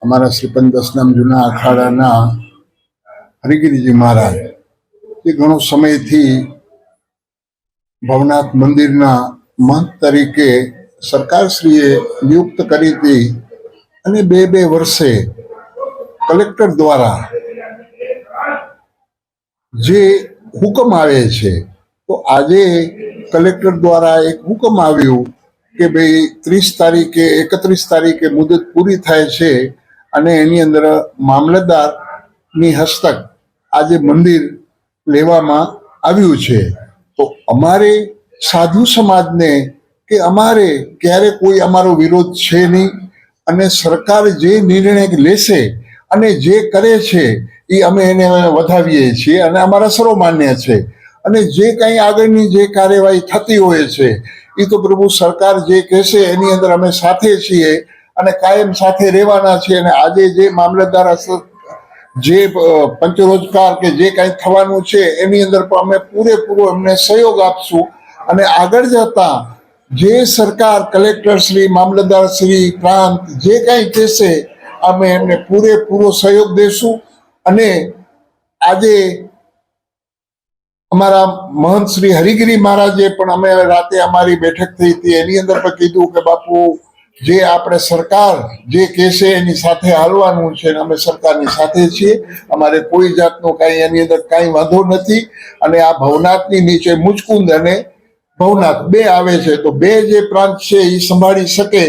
અમારા શ્રી 10 નામ જૂના અખાડાના હરિગીરીજી મહારાજ એ ઘણો સમયથી ભવનાથ મંદિરના મહંત તરીકે સરકારશ્રીએ નિયુક્ત કરી હતી અને બે વર્ષે કલેક્ટર દ્વારા જે હુકમ આવે છે તો આજે કલેક્ટર દ્વારા એક હુકમ આવ્યું કે ભાઈ 30 તારીખે 31 તારીખે મુદત પૂરી થાય છે અને એની અંદર મામલતદારની હસ્તક આજે મંદિર લેવામાં આવ્યું છે। તો અમારે સાધુ સમાજને કે અમારે ક્યારે કોઈ અમારો વિરોધ છે નહીં અને સરકાર જે નિર્ણય લેશે અને જે કરે છે એ અમે એને વધાવીએ છીએ અને અમારા સર્વમાન્ય છે અને જે કંઈ આગળની જે કાર્યવાહી થતી હોય છે એ તો પ્રભુ સરકાર જે કહેશે એની અંદર અમે સાથે છીએ અને કાયમ સાથે રહેવાના છીએ। અને આજે જે મામલતદાર જે પંચરોજગાર કે જે કાંઈ થવાનું છે એની અંદર પણ અમે પૂરેપૂરો એમને સહયોગ આપશું અને આગળ જતા જે સરકાર કલેક્ટર શ્રી મામલતદાર શ્રી પ્રાંત જે કાંઈ કહેશે અમે એમને પૂરેપૂરો સહયોગ દેશું। અને આજે અમારા મહંત શ્રી હરિગીરી મહારાજે પણ અમે રાતે અમારી બેઠક થઈ હતી એની અંદર પણ કીધું કે બાપુ જે આપણે સરકાર જે કહેશે એની સાથે હાલવાનું છે અને અમે સરકારની સાથે છીએ, અમારે કોઈ જાતનો કાંઈ એની અંદર કાંઈ વાંધો નથી। અને આ ભવનાથની નીચે મુચકુંદ અને ભવનાથ બે આવે છે તો બે જે પ્રાંત છે એ સંભાળી શકે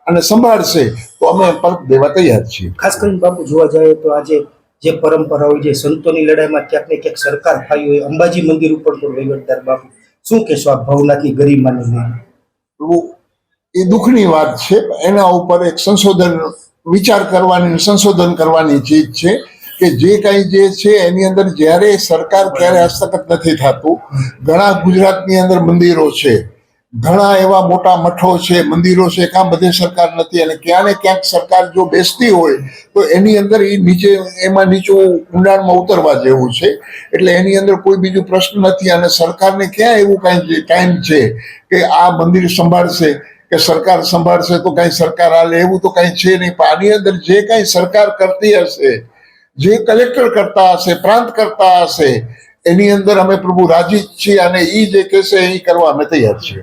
અને સંભાળશે તો અમે પરત દેવા તૈયાર છીએ। ખાસ કરીને બાપુ જોવા જાય તો આજે જે પરંપરા હોય છે સંતોની લડાઈમાં ક્યાંક ને ક્યાંક સરકાર થઈ હોય, અંબાજી મંદિર ઉપર પણ વહીવટદાર બાપુ શું કહેશો આ ભવનાથની ગરિમાને લઈને? એ દુઃખની વાત છે, એના ઉપર એક સંશોધન વિચાર કરવાની સંશોધન કરવાની ચીજ છે કે જે કાંઈ જે છે એની અંદર જ્યારે સરકાર ક્યારે હસ્તક્ષેપ નથી થતું। ઘણા ગુજરાતની અંદર મંદિરો છે, ઘણા એવા મોટા મઠો છે, મંદિરો છે, કાં બધે સરકાર નથી અને ક્યાં ને ક્યાંક સરકાર જો બેસતી હોય તો એની અંદર એ નીચે એમાં નીચું ઊંડાણમાં ઉતરવા જેવું છે। એટલે એની અંદર કોઈ બીજું પ્રશ્ન નથી અને સરકારને ક્યાં એવું કાંઈ ટાઈમ છે કે આ મંદિર સંભાળશે કે સરકાર સંભાળશે તો કાંઈ સરકાર હાલે એવું તો કાંઈ છે નહીં। પણ આની અંદર જે કાંઈ સરકાર કરતી હશે, જે કલેક્ટર કરતા હશે, પ્રાંત કરતા હશે એની અંદર અમે પ્રભુ રાજી જ છીએ અને એ જે કહેશે એ કરવા અમે તૈયાર છીએ।